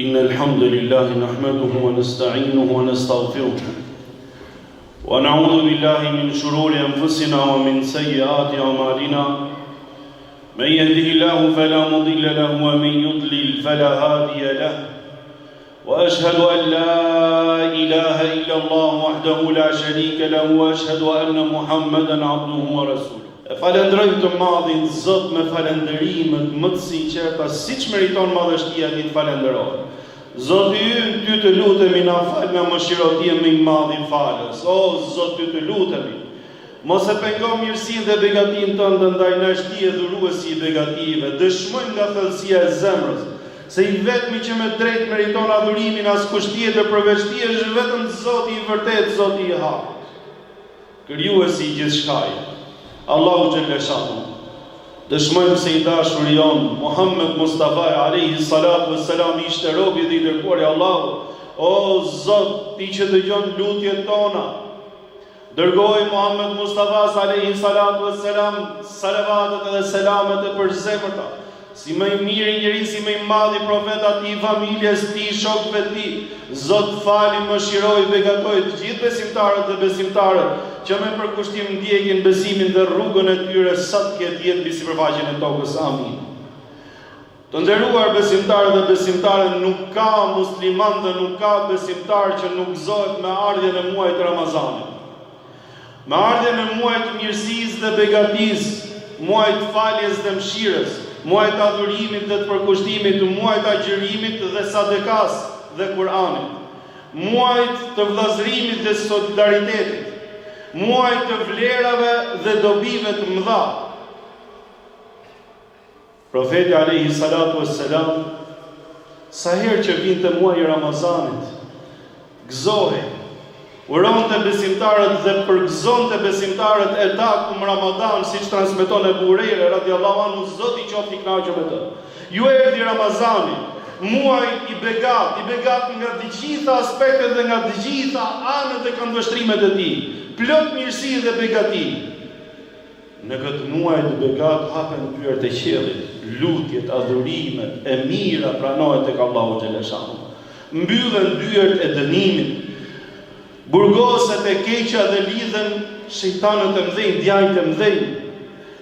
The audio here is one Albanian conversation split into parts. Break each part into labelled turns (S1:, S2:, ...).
S1: إن الحمد لله نحمده ونستعينه ونستغفره ونعوذ بالله من شرور أنفسنا ومن سيئات أعمالنا من يهده الله فلا مضل له ومن يضلل فلا هادي له وأشهد أن لا إله إلا الله وحده لا شريك له وأشهد أن محمدا عبده ورسوله. Falenderoj të madhin Zot me falenderimet më të sinqerta, siç meriton madhështia ti të falenderohet. Zoti ynë, ty të lutemi na fal me mëshirëtie më i madh i falës. O Zot, ty të lutemi. Mos e pengo mirësinë dhe begatinë tënde ndaj nesh ti e dhuruesi i begative. Dëshmojmë nga thellësia e zemrës se i vetmi që me drejt meriton adhurimin askush tjetër përveç ti është vetëm Zoti i vërtet, Zoti i hapur, krijuesi i gjithçkaje. Allahu Gjellëshanu. Dëshmojmë se i dashuri jon Muhammed Mustafa alayhi salatu wassalam ishte robi dhe i dërguari i Allahut. O Zot, ti që dëgjon lutjet tona, dërgoj Muhammed Mustafa alayhi salatu wassalam salavatet dhe selamet e përzemërta, si më i miri njeri, si më i madhi profet ati, familjes ti, shokëve ti. Zot fali, mëshiroj, begatoj të gjithë besimtarët dhe besimtarët që me përkushtim ndjekin besimin dhe rrugën e tyre sa të ketë jetë mbi sipërfaqen e tokës. Amin. Të nderuar besimtarë dhe besimtare, nuk ka musliman dhe nuk ka besimtar që nuk gëzohet me ardhjen e muajit Ramazanit. Me ardhjen e muajit të mirësisë dhe begatisë, muajit të faljes dhe mëshirës, muajit të adhurimit dhe të përkushtimit, muajit të agjërimit dhe sadekas dhe Kur'anit, muajit të vëllazërimit dhe solidaritetit, muajit të vlerave dhe dobive të mëdha. Profeti alayhi salatu wassalam, sa herë që vinte muaji i Ramazanit, gëzohej, uronte besimtarët dhe përgëzonte besimtarët e takum Ramadan, siç transmeton Ebu Hurajra radhiyallahu anhu, Zoti qoftë i kënaqur me të. Ju erdhi Ramazani, muaj i begat nga të gjitha aspektet dhe nga të gjitha anët e këndvështrimet e tij, plot mirësi dhe begati. Në këtë muaj të begat hapen dyert e qiellit, lutjet, adhurimet e mira pranohen tek Allahu Gjellëshanu. Mbyllen dyert e dënimit, burgoset e keqja dhe lidhen shejtanët e mëdhenj, djajt e mëdhenj.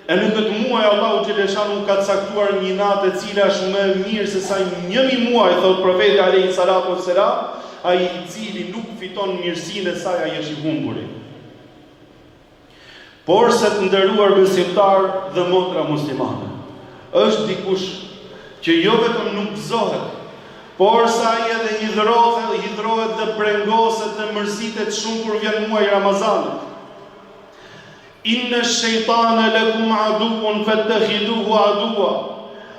S1: E në këtë muaj Allahu Gjellëshanu ka caktuar një natë e cila është më e mirë se sa 1000 muaj, thot profeti alayhi salatu wassalam, ai i cili nuk fiton mirësinë e saj, ai është i humburi. Por se të nderuar besimtar dhe motra muslimane, është dikush që jo vetëm nuk gëzohet, por sa ai edhe hidhrohet dhe brengoset dhe mërzitet shumë kur vjen muaji i Ramazanit. Inna shejtana lakum aduun fattakhiduhu adua.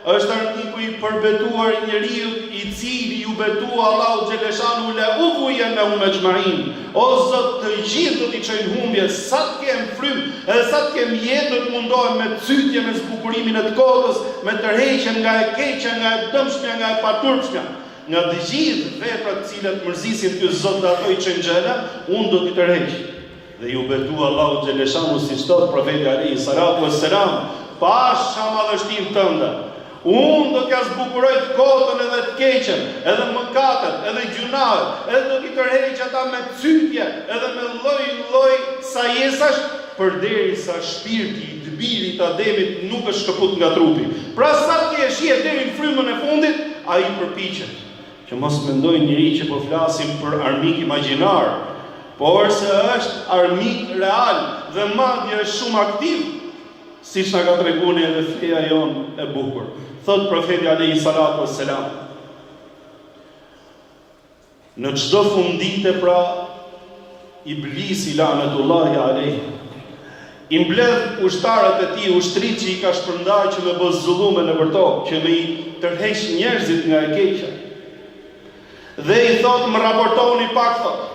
S1: Është armiku i përbetuar i njeriu i cili ju betua Allahu Gjellëshanu la ughwiyannahum ajma'in. O Zot, të gjithë do t'i çojnë humbje, sa të kem frym, edhe sa të kem jetë do të mundohem me cytje, me zbukurimin e të kodës, me tërheqjen nga e keqja, nga e dëmshmja, nga e paturpshmja. Nga të gjithë veprat të cilat mërzisin ty Zot dhe ato i çojnë xhena, unë do t'i tërheq. Dhe ju betua Allahu Gjellëshanu, siç thot profeti alayhi salatu wassalam, pasha madhështinë tënde, unë do t'ja zbukuroj të kotën edhe të keqen, edhe mëkatet, edhe gjunahet, edhe do t'i tërheq ata me cytje, edhe me lloj sajesash, përderisa shpirti i dëbirit të Ademit nuk është shkëput nga trupi. Pra sa ti e shihet deri në frymën e fundit, ai përpiqet. Që mos mendojnë njëri që po flasim për armik imagjinar, por se është armik real dhe madje është shumë aktiv, siç na ka treguar edhe feja jon e bukur. Thot profeti alayhi salatu wassalam, në çdo fundite pra Iblisi lanetullahi alayhi i mbledh ushtarët e tij, ushtrit që i ka shpërndar që me bë zullume nëpër tokë, që me i tërheq njerëzit nga e keqja. Dhe i thot, më raportoni pak, thot.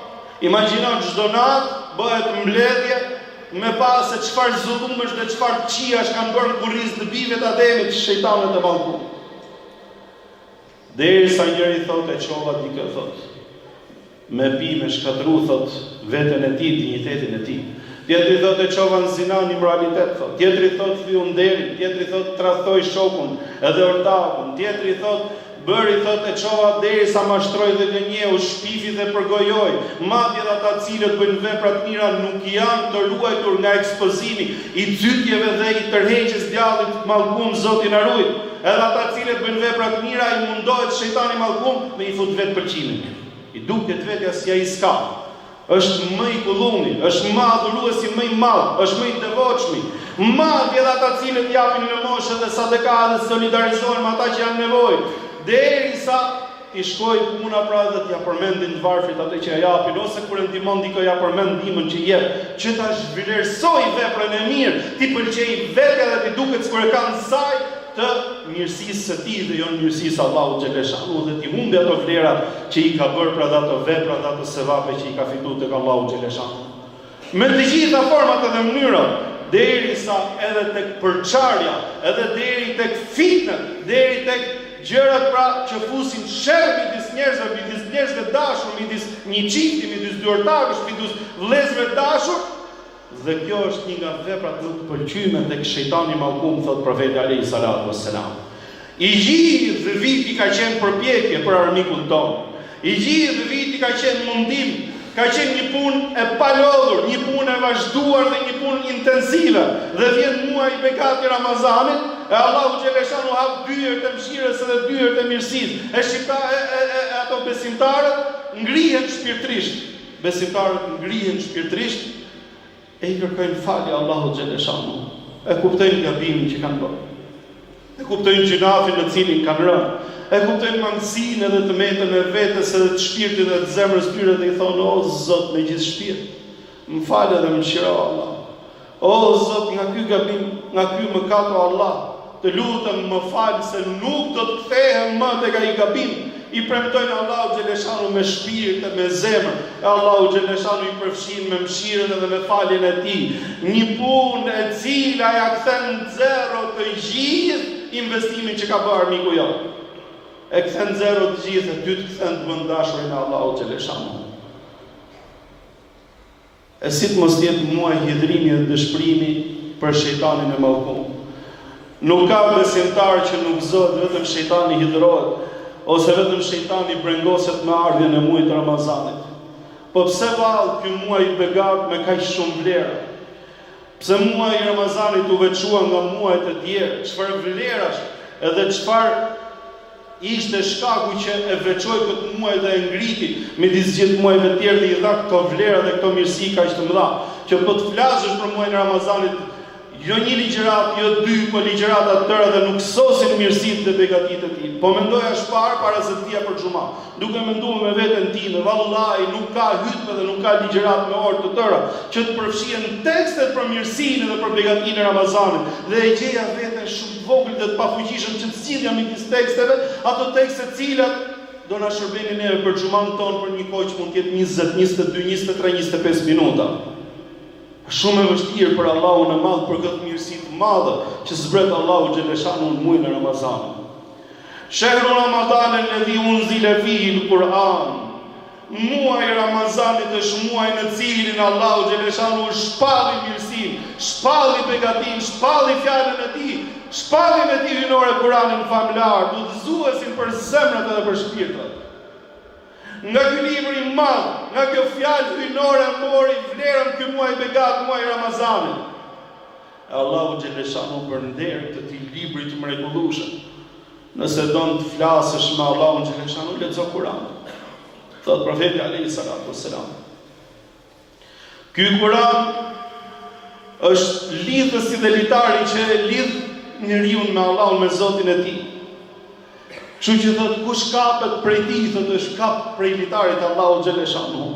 S1: Imagjino çdo natë bëhet mbledhje me pas se çfarë zullumesh dhe çfarë qiash kanë bërë kurriz të bijve të Ademit, shejtanët e mallkuar. Derisa njëri thot e çova dikë, thot, me pi me shkatru, thot, veten e tij, dinjitetin e tij. Tjetri thot e çova në zina, një moralitet, thot. Tjetri thot fyu nderin, tjetri thot tradhtoi shokun edhe ortakun, tjetri thot bëri thot e çova derisa mashtroi dhe gënjeu, shpifi dhe përgojoi. Madje edhe ata cilët bëjnë vepra të mira nuk janë të ruajtur nga ekspozimi i cytjeve dhe i tërheqjes djallit mallkum, Zoti na ruaj. Edhe ata cilët bëjnë vepra të mira i mundohet shejtani mallkum me i fut vetë përqimin. I duket vetja si ai s'ka. Është më i kullumi, është më adhuruesi më i madh, është më i devotshëm. Madje edhe ata cilët japin lëmoshë dhe sadaka dhe solidarizohen me ata që janë nevojë, derisa i shkojë puna pra dhe t'ja përmendin të varfrit atë që ja japin, ose kur e ndihmon dikë ja përmend ndihmën që jep, që ta zhvlerësoj veprën e mirë, ti pëlqej vetë dhe ti duket sikur e kanë saj të mirësisë së tij dhe jo mirësisë Allahu xhaleshanu dhe ti humbi ato vlera që i ka bërë pra ato vepra dhe ato sevape që i ka fituar tek Allahu xhaleshanu. Me të gjitha format dhe mënyrat, derisa edhe tek përçarja, edhe deri tek fitnet, deri tek gjërat pra që fusin sherr midis njerëzve dashur, midis një çifti, midis dy ortakësh, midis vëllezërve dashur. Dhe kjo është një nga veprat më të pëlqyeshme tek shejtani mallkum, thot profeti alayhi salatu wassalam. I gjithë viti ka qenë përpjekje për armikun ton. I gjithë viti ka qenë mundim, ka qenë një punë e palodhur, një punë e vazhduar dhe një punë intensive. Dhe vjen muaji i bekat i Ramazanit, e Allahu xhaleshanu hap dyert e mëshirës dhe dyert e mirësisë. Ato besimtarët ngrihen shpirtërisht. Besimtarët ngrihen shpirtërisht. E i kërkojnë falje Allahu xhaleshanu. E kuptojnë gabimin që kanë bërë. E kuptojnë gjunafin në cilin kanë rënë. E kuptojnë mangësinë edhe të metën e vetes edhe të shpirtit dhe të zemrës tyre dhe i thonë: "O Zot, me gjithë shpirt, më fal dhe më mëshiro Allah. O Zot, nga ky gabim, nga ky mëkat o Allah, të lutem më fal se nuk do të kthehem më tek ai gabim." I premtojnë Allahu xhaleshanu me shpirt e me zemër. E Allahu xhaleshanu i përfshin me mëshirën edhe me faljen e tij. Një punë e cila ja kthen zero të gjithë investimin që ka bërë miku jot. E kthen zero të gjithë, e dytë kthen të mendashurin e Allahu xhaleshanu. E si të mos jetë muaj hidrimi dhe dëshpërimi për shejtanin e mallkum. Nuk ka besimtar që nuk gëzohet, vetëm shejtani hidrohet. Ose vetëm shejtani brengoset me ardhjen e muajit të Ramazanit. Po pse vallë ky muaj i begat me kaq shumë vlera? Pse muaji i Ramazanit u veçua nga muajt e tjerë? Çfarë vlerash edhe çfarë ishte shkaku që e veçoi këtë muaj dhe e ngriti midis gjithë muajve të tjerë dhe i dha këto vlera dhe këto mirësi kaq të mëdha? Që po të flasësh për muajin e Ramazanit, jo një ligjërat, jo dy, po ligjërata të tëra dhe nuk sosin mirësitë dhe begatitë e tij. Po mendoja shpar para se të vija për xhumë. Duke menduar me veten time, vallahi nuk ka hutbë dhe nuk ka ligjërat me orë të tëra që të përfshihen tekstet për mirësinë dhe për begatinë e Ramazanit. Dhe e gjeja veten shumë të vogël dhe të pafuqishëm që të zgjidhja midis teksteve, ato tekste të cilat do na shërbenin neve për xhuman ton për një kohë që mund të jetë 20, 22, 23, 25 minuta. Shumë e vështirë për Allahun e madh për këtë mirësi të madhe që zbret Allahu xhaleshanu në muajin e Ramazanit. Shehru Ramadan alladhi unzila fihi al-Quran. Muaji i Ramazanit është muaji në cilin Allahu xhaleshanu shpalli mirësinë, shpalli begatinë, shpalli fjalën e tij, shpalli me tij hynore Kur'anin famlar, udhëzuesin për zemrat edhe për shpirtrat. Nga ky libër i madh, nga kjo fjalë hynore mori vlerën ky muaj begat, muaji i Ramazanit. Allahu xhaleshanu për nder të këtij libri të mrekullueshëm. Nëse don të flasësh me Allahun xhaleshanu, lexo Kur'anin. Thot profeti alayhi salatu wassalam. Ky Kur'an është lidhësi dhe litari që lidh njeriu me Allahun, me Zotin e tij. Kështu që thot kush kapet prej tij, thot është kap prej litarit Allahu xhaleshanu.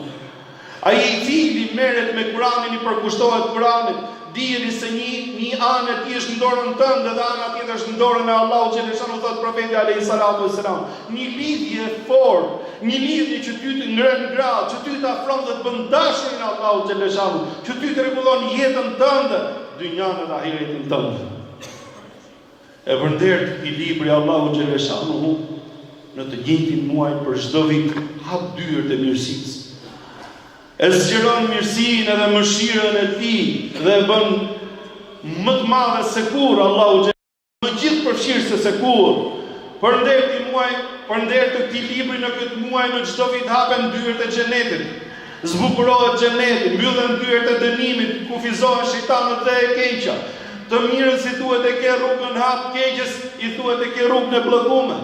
S1: Ai i cili merret me Kur'anin, i përkushtohet Kur'anit, dijeni se një anë e tij është në dorën tënde dhe ana tjetër është në dorën e Allahut xhaleshanu, thot profeti alayhi salatu wassalam. Një lidhje e fortë, një lidhje që ty të ngren gradë, që ty të afron dhe të bën dashurin e Allahut xhaleshanu, që ty të rregullon jetën tënde, dynjan dhe ahiretin tënd. E vërnder të këtij libri Allahu xhaleshanu në të njëjtin muaj për çdo vit hap dyert e mirësisë. E zgjeron mirësinë edhe mëshirën e tij dhe e bën më të madhe se kur Allahu xhaleshanu, më gjithë përfshirëse se kur. Për nder të muaj, për nder të këtij libri në këtë muaj në çdo vit hapen dyert e xhenetit. Zbukurohet xheneti, mbyllen dyert e dënimit, kufizohen shejtanët dhe e keqja. Të mirën si thuhet e ke rrugën hap, keqës i thuhet e ke rrugën e bllokuar.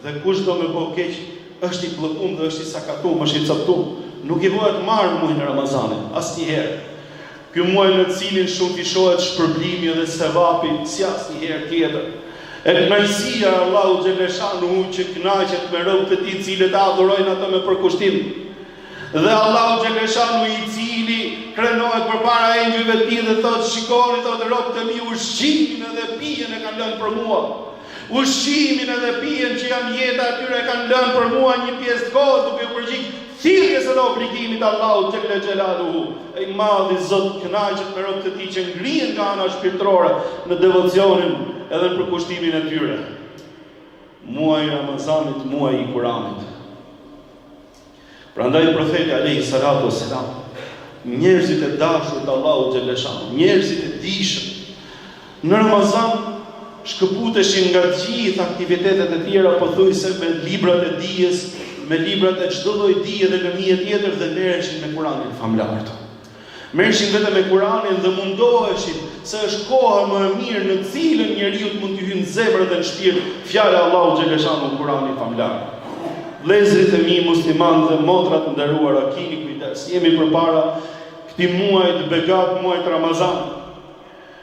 S1: Dhe kush do me bëu keq, është i bllokuar dhe është i sakatuar, është i caktuar. Nuk i bëhet marrë muajin e Ramazanit, asnjëherë. Ky muaj në cilin shumë fishohet shpërblimi dhe sevapi, si asnjëherë tjetër. E kënaqësia e Allahu xhaleshanuhu që kënaqet me robët e tij, cilët e adhurojnë atë me përkushtim. Dhe Allahu xhaleshanuhu i cili krenohet përpara engjëjve të tij dhe thotë: "Shikoni, thotë robët e mi, ushqimin edhe pijen e kanë lënë për mua. Ushqimin edhe pijen që janë jeta atyre kanë lënë për mua një pjesë të kohës duke u përgjigjur thirrjes së obligimit Allahut xhelaluhu." E i madhi Zot kënaqet me robët e tij që ngrihen nga ana shpirtërore në devocionin edhe në përkushtimin e tyre. Muaji i Ramazanit, muaji i Kuranit. Prandaj profeti alayhi salatu wassalam, njerëzit e dashur të Allahut xhaleshan, njerëzit e dijshëm, në Ramazan shkëputeshin nga gjithë aktivitetet e tjera, pothuajse me librat e dijes, me librat e çdo lloj dije dhe lëmie tjetër dhe merreshin me Kuranin famlar. Merreshin vetëm me Kuranin dhe mundoheshin se është koha më e mirë në cilën njeriu mund të hyjë në zemër dhe në shpirt fjala e Allahut xhaleshan në Kuranin famlar. Vëllezërit e mi muslimanë dhe motrat të nderuara, keni kujdes. Jemi përpara këtij muaji të begat, muajit Ramazan.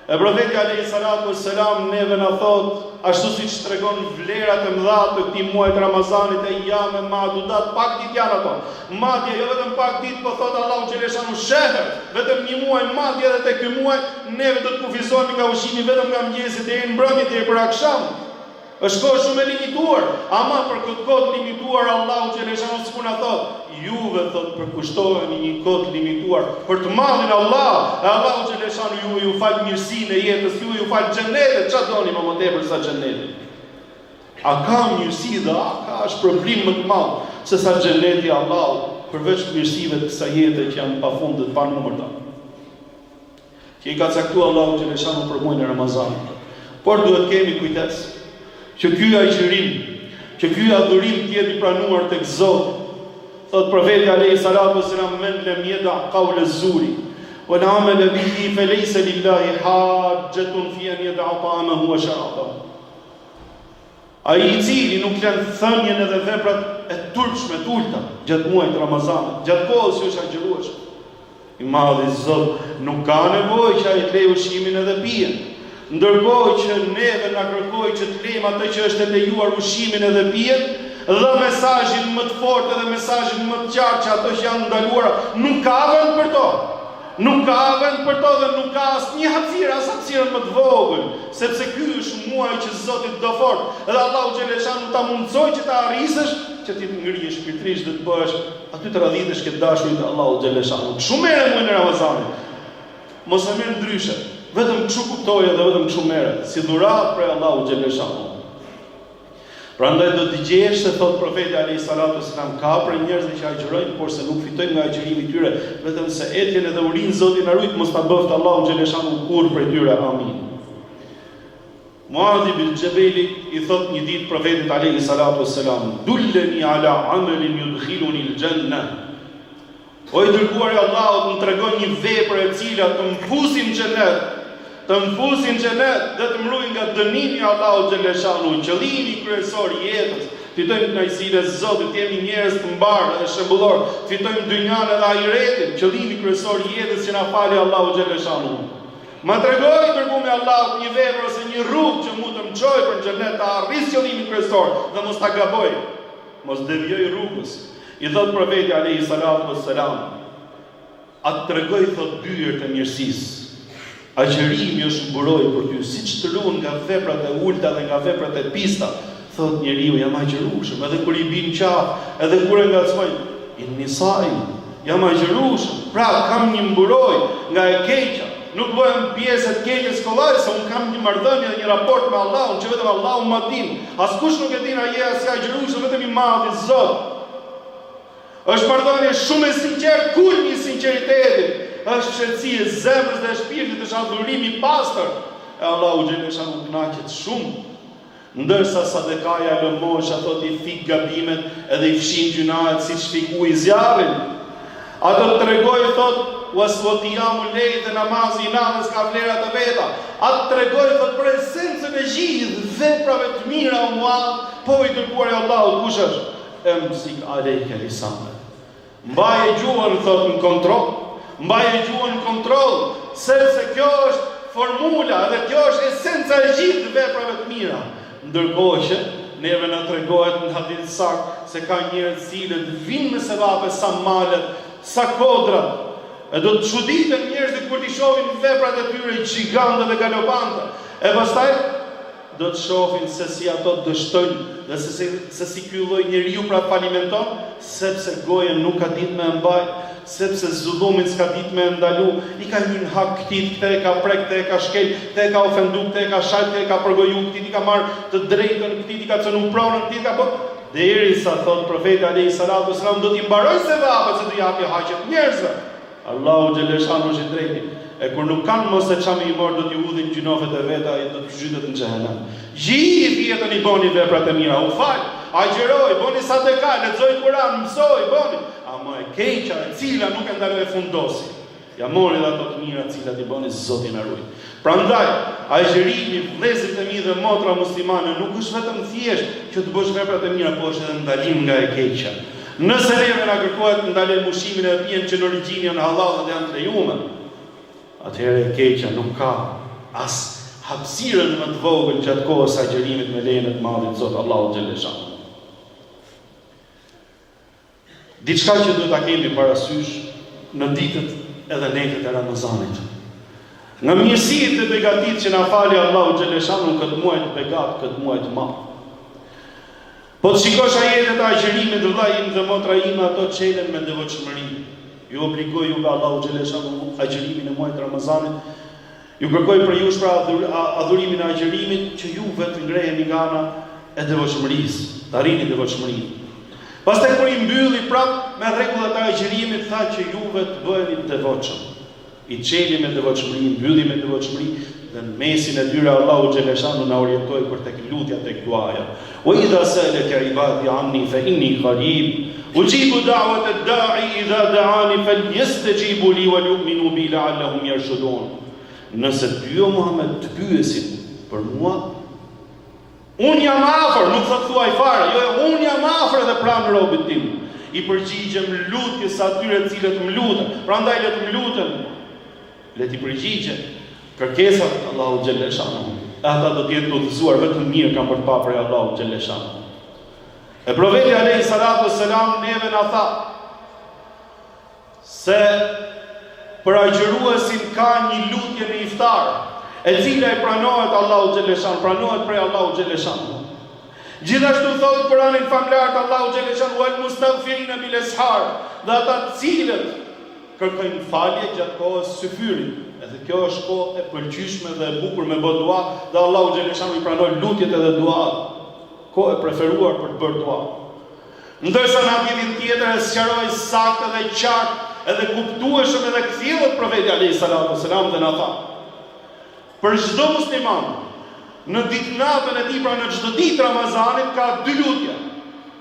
S1: E profeti alayhi salatu wassalam neve na thot, ashtu siç tregon vlerat e mëdha të këtij muajit Ramazanit, e jam e madudat, pak ditë janë ato. Madje jo vetëm pak ditë, po thot Allahu xhaleshanu shehet, vetëm një muaj, madje edhe te ky muaj neve do të kufizohemi nga ushqimi vetëm nga mëngjesi deri në mbrëmje deri për akşam. Është kohë shumë e limituar, ama për këtë kohë limituar Allahu xhaleshanu sikur na thot, juve thot përkushtoheni një kohë limituar për të madhin Allah. Allahu xhaleshanu ju fal mirësinë e jetës, ju fal xhenetin, çfarë doni më tepër sa xhenetin? A ka mirësi dhe a ka shpërblim më të madh se sa xheneti i Allahut, përveç mirësive të kësaj jete që janë pafund të panumërta, që i ka caktuar Allahu xhaleshanu për muajin e Ramazanit. Por duhet kemi kujdes që ky agjërim, që ky adhurim të jetë i pranuar tek Zoti. Thot profeti alayhi salatu wassalam, men lam yada qawl az-zuri wa al-amal bihi falaysa lillahi hajjatun fi an yada ta'amahu wa sharabahu. Ai i cili nuk lën thënien edhe veprat e turpshme të ulta gjatë muajit Ramazanit, gjatë kohës që është agjëruar, i madhi Zot nuk ka nevojë që ai të lejë ushqimin edhe pijen. Ndërkohë që neve na kërkoi që të lejmë atë që është e lejuar, ushqimin edhe pijen, dhe mesazhin më të fortë dhe mesazhin më të qartë që ato që janë ndaluara nuk ka vend për to. Nuk ka vend për to dhe nuk ka asnjë hapësirë, as hapësirën më të vogël, sepse ky është muaj që Zoti do fort, dhe Allahu xhaleshanu ta mundsoj që ta arrisësh, që ti të ngrihesh shpirtërisht dhe të bëhesh aty të radhitesh këtë dashurin e Allahu xhaleshanu. Shumë merre muajin e Ramazanit. Mos e merr ndryshe. Vetëm kështu kuptoje dhe vetëm kështu merret, si dhuratë prej Allahu xhaleshanu. Prandaj do të gjesh se thot profeti alayhi salatu wasalam, ka për njerëz që agjërojnë, por se nuk fitojnë nga agjërimi i tyre, vetëm se etjen edhe urin Zoti na rujt mos ta bëft Allahu xhaleshanu kurrë prej tyre. Amin. Muadh ibn Jabal i thot një ditë profetit alayhi salatu wasalam, dulleni ala amalin yudkhiluni al-janna. O i dërguari i Allahut, më tregon një vepër e cila të më fusin në xhenet, të më fusin xhenet dhe të më ruajnë nga dënimi i Allahut xhaleshanu, qëllimi kryesor i jetës. Fitojmë kënaqësinë e Zotit, të jemi njerëz të mbarë dhe shembullor, fitojmë dynjan edhe ahiretin, qëllimi kryesor i jetës që na fali Allahu xhaleshanu. Ma tregoi dërguari i Allahut një vepër ose një rrugë që mund të më çojë për xhenet, të arris qëllimin kryesor dhe mos ta gaboj, mos devijoj rrugës. I thot profeti alayhi salatu wassalam, atë tregoi thot dyert e mirësisë. Agjërimi është mburoj për ty, siç të ruan nga veprat e ulta dhe nga veprat e pista. Thot njeriu, jam agjërueshëm, edhe kur i bin qaf, edhe kur e ngacmoj, nisai, jam agjërueshëm. Pra kam një mburoj nga e keqja. Nuk bëhem pjesë e keqes kollaj, se un kam një marrëdhënie dhe një raport me Allahun që vetëm Allahu ma din. Askush nuk e din a je as agjërueshëm, vetëm i madhi Zot. Është marrëdhënie shumë e sinqertë, kulmi i sinqeritetit. Është shëtësia e zemrës dhe e shpirtit, është adhurimi i pastër. E Allahu xhaleshanu kënaqet shumë Ndërsa sadekaja lëmosha, thot i fik gabimet edhe i fshin gjunahet si shfiku i zjarin. Ato të tregoj, thot, waswatiyamu lejt dhe namazi i natës ka vlerat e veta. Ato të tregoj, thot, për esencën e gjithë veprave të mira o Muad, po i dërguar e Allahut, kush është? Emsik alejke lisane. Mbaje gjuhën, thot, në kontroll. Mbaje gjuhën në kontroll, sepse kjo është formula dhe kjo është esenca e gjithë veprave të mira. Ndërkohë që neve na tregohet në hadith sakt se ka njerëz cilët vinë me sevape sa malet, sa kodrat. E do të çuditen njerëzit kur t'i shohin veprat e tyre gjigante dhe galopante. E pastaj do të shohin se si ato dështojnë dhe se si ky lloj njeriu pra falimenton, sepse goja nuk ka ditë me mbaj, sepse zullumin s'ka ditë me ndalu, i ka hyrë hak këtij, këtë e ka prek, këtë e ka shkel, këtë e ka ofendu, këtë e ka shajt, këtë e ka përgoju, këtë i ka marrë të drejtën, këtë i ka cënu pronën, këtë i ka bërë. Derisa thot profeti alayhi salatu wasalam do t'i mbaroj sevapet se do japi haqet njerëzve. Allahu xhaleshanu është i drejti. E kur nuk kanë mos e çami i marr do t'i udhin gjunofet e veta, ai do të zhytet në xhehenem. Gjithë jetën i bëni veprat e mira, u fal, agjeroj, bëni sadaka, lexoj Kur'an, mësoj, bëni. Ama e keqja e cila nuk e ndaloj fundosi. Ja mori dhe ato të mira të cilat i bëni Zoti na ruaj. Prandaj, agjerimi, vëllezërit e mi dhe motra muslimane nuk është vetëm thjesht që të bësh veprat e mira, por është edhe ndalim nga e keqja. Nëse neve na kërkohet të ndalojmë ushimin e pijen që në origjinë janë halal dhe janë të lejuar, atëherë e keqja nuk ka as hapësirën më të vogël gjatë kohës së agjerimit me lejen e të Madhit Zot Allahu xhaleshanu. Diçka që duhet ta kemi parasysh në ditët edhe netët e Ramazanit. Nga mirësitë dhe begatit që na fali Allahu xhaleshanu këtë muaj të begat, këtë muaj të madh. Po të shikosh ajetet e agjerimit të vllai im dhe motra ime, ato çelen me devotshmëri. Ju obligoj ju nga Allahu xhaleshanu agjerimin e muajit të Ramazanit. Ju kërkoj për ju pra adhurimin e agjerimit që ju vetë ngreheni nga ana e devotshmërisë, të arrini devotshmërinë. Pastaj kur i mbylli prap me rregullat e agjerimit, tha që juve të bëheni të devotshëm. I çeli me devotshmëri, mbylli me devotshmëri dhe në mesin e dyre Allahu xhaleshanu na orientoi për tek lutja, tek duaja. Wa idha sa'alaka ibadi anni fa inni qarib ujibu da'wat ad-da'i idha da'ani falyastajibu li wa yu'minu bi la'allahum yarshudun. Nëse ty o Muhammed të pyesin për mua, unë jam afër, nuk thot thuaj fare, jo, unë jam afër edhe pranë robit tim. I përgjigjem lutjes atyre cilët më lutën. Prandaj le të më lutën, le t'i përgjigjem kërkesat Allahu xhaleshanu. Ata do të jetë të udhëzuar vetëm mirë kanë për të pa prej Allahu xhaleshanu. E profeti alayhi salatu wassalam neve na tha se për agjëruesin ka një lutje në iftar, e cila i pranohet Allahu xhaleshanu, pranohet prej Allahu xhaleshanu. Gjithashtu thotë Kur'ani famlar të Allahu xhaleshanu wal mustaghfirina bil ashar, dhe ata të cilët kërkojnë falje gjatë kohës së fyrit. Edhe kjo është kohë e pëlqyeshme dhe e bukur me bë dua, dhe Allahu xhaleshanu i pranon lutjet edhe duat. Kohë e preferuar për të bërë dua. Ndërsa në hadithin tjetër e sqaroi saktë dhe qartë edhe kuptueshëm edhe kthjellët profeti alayhi salatu wasalam dhe na tha: për çdo musliman në ditë natën e tij, pra në çdo ditë Ramazanit ka dy lutje.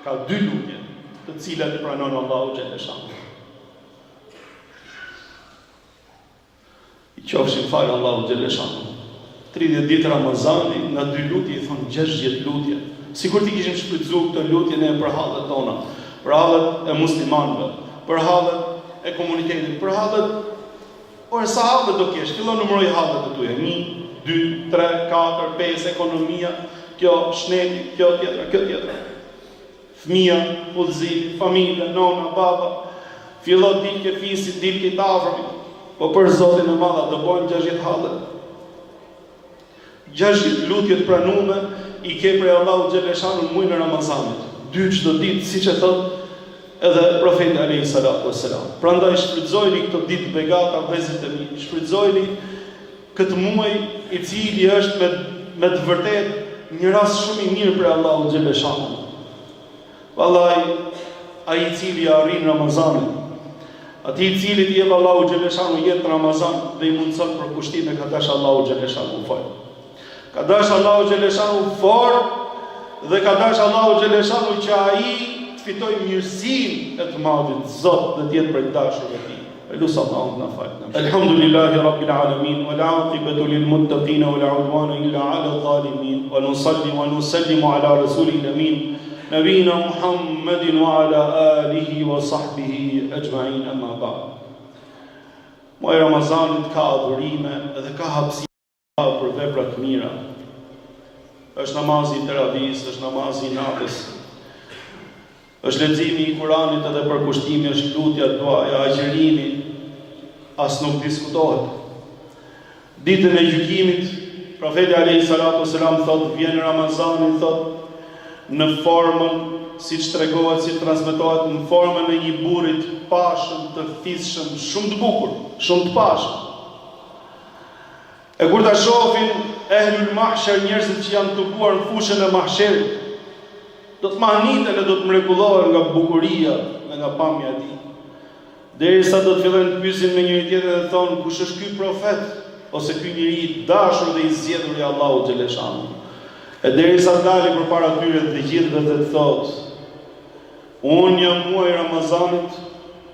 S1: Ka dy lutje, të cilat i pranon Allahu xhaleshanu. I qofshin fal Allahu xhaleshanu. 30 ditë Ramazani, nga dy lutje i thon 60 lutje. Sikur ti kishim shfrytzuar këtë lutje ne për hallet tona, për hallet e muslimanëve, për hallet e komunitetit, për hallet, por sa hallet do kesh, fillon numëroj hallet e tuaja, 1, 2, 3, 4, 5, ekonomia, kjo shneti, kjo tjetra, kjo tjetra. Fëmia, udhëzimi, familja, nona, baba, fillon dilke fisit, dilke të afërmit, po për Zotin e Madh do bojnë 60 hallet. 60 lutjet pranume i ke prej Allahu xhaleshanu në muajin e Ramazanit. 2 çdo ditë, siç e thot edhe profeti alayhi salatu wassalam. Prandaj shfrytëzojeni këtë ditë begata vëllezërit e mi. Shfrytëzojeni këtë muaj i cili është me të vërtetë një rast shumë i mirë për Allahu xhaleshanu. Vallahi, ai i cili arrin Ramazanin, ati i cili i jep Allahu xhaleshanu jetë Ramazan dhe i mundson për kushtime ka dash Allahu xhaleshanu fal. Ka dash Allahu xhaleshanu fort dhe ka dash Allahu xhaleshanu që ai të fitojë mirësinë e të madhit Zot dhe të jetë për dashur e tij. Elusa Allahu na fal. Alhamdulillahi rabbil alamin wal aqibatu lil muttaqin wala udwana illa ala zalimin wa nusalli wa nusallimu ala rasulil amin nabina Muhammadin wa ala alihi wa sahbihi ajma'in amma ba'd. Muaj Ramazanit ka adhurime dhe ka hapësira për vepra të mira. Është namazi i teravis, është namazi i natës, është leximi i Kuranit edhe përkushtimi, është lutja, duaja, agjërimi, as nuk diskutohet. Ditën e gjykimit, profeti alayhi salatu wasalam thotë, vjen Ramazani, thotë, në formën, siç tregohet, si transmetohet, në formën e një burri të pashëm, të thithshëm, shumë të bukur, shumë të pashëm. E kur ta shohin ehlul mahsher, njerëzit që janë tubuar në fushën e mahsherit, do të mahniten e do të mrekullohen nga bukuria dhe nga pamja e tij. Derisa do të fillojnë të pyesin me njëri tjetrin dhe thonë, kush është ky profet ose ky njeri i dashur dhe i zgjedhur i Allahut xhaleshanu. E derisa dalin përpara tyre të gjithëve dhe të thotë, unë jam muaji Ramazanit,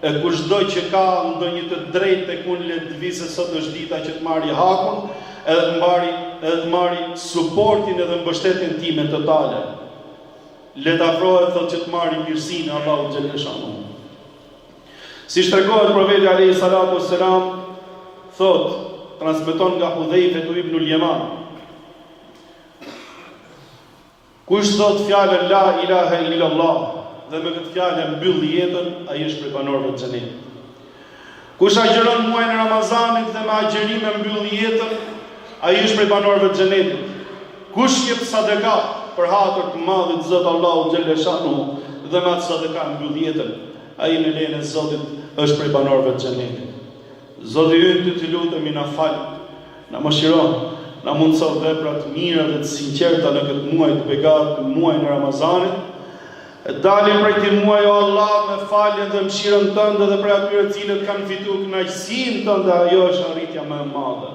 S1: e kushdo që ka ndonjë të drejtë tek unë le të vise sot është dita që të marrë hakun, edhe të marrë suportin edhe mbështetjen time totale. Le të afrohet thotë që të marrë mirësinë e Allahut xhaleshanu. Si tregohet profeti alayhi salatu wassalam, thotë, transmeton nga Hudhaife ibn al-Yaman, kush thot fjalën la ilaha illa Allah dhe me këtë fjalë mbyll jetën, ai është prej banorëve të xhenetit. Kush agjeron muajin e Ramazanit dhe me agjerim e mbyll jetën, ai është prej banorëve të xhenetit. Kush jep sadaka për hatër të madhit Zot Allahu xhaleshanu dhe me atë sadaka mbyll jetën, ai në lejen e Zotit është prej banorëve të xhenetit. Zoti ynë të lutemi na fal, na mëshiron, na mundson vepra të mira dhe të sinqerta në këtë muaj të begat, muajin e Ramazanit. Dalim prej këtij muaji o Allah me faljen dhe mëshirën tënde dhe prej atyre të cilët kanë fituar kënaqësinë tënde, ajo është arritja më e madhe.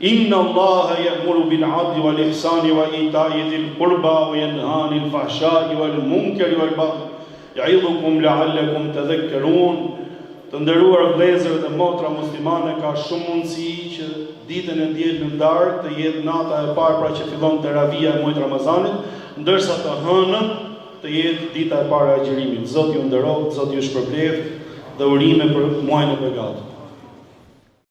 S1: Inna Allaha ya'muru bil 'adli wal ihsani wa ita'i dhil qurba wa yanha 'anil fahsha'i wal munkari wal baghi ya'idhukum la'allakum tadhakkarun. Të nderuar vëllezër dhe motra muslimane, ka shumë mundësi që ditën e dielën në darkë të jetë nata e parë pra që fillon teravia e muajit Ramazanit, ndërsa të hënën të jetë dita e parë e agjerimit. Zoti ju nderoj, Zoti ju shpërblet dhe urime për muajin e begat.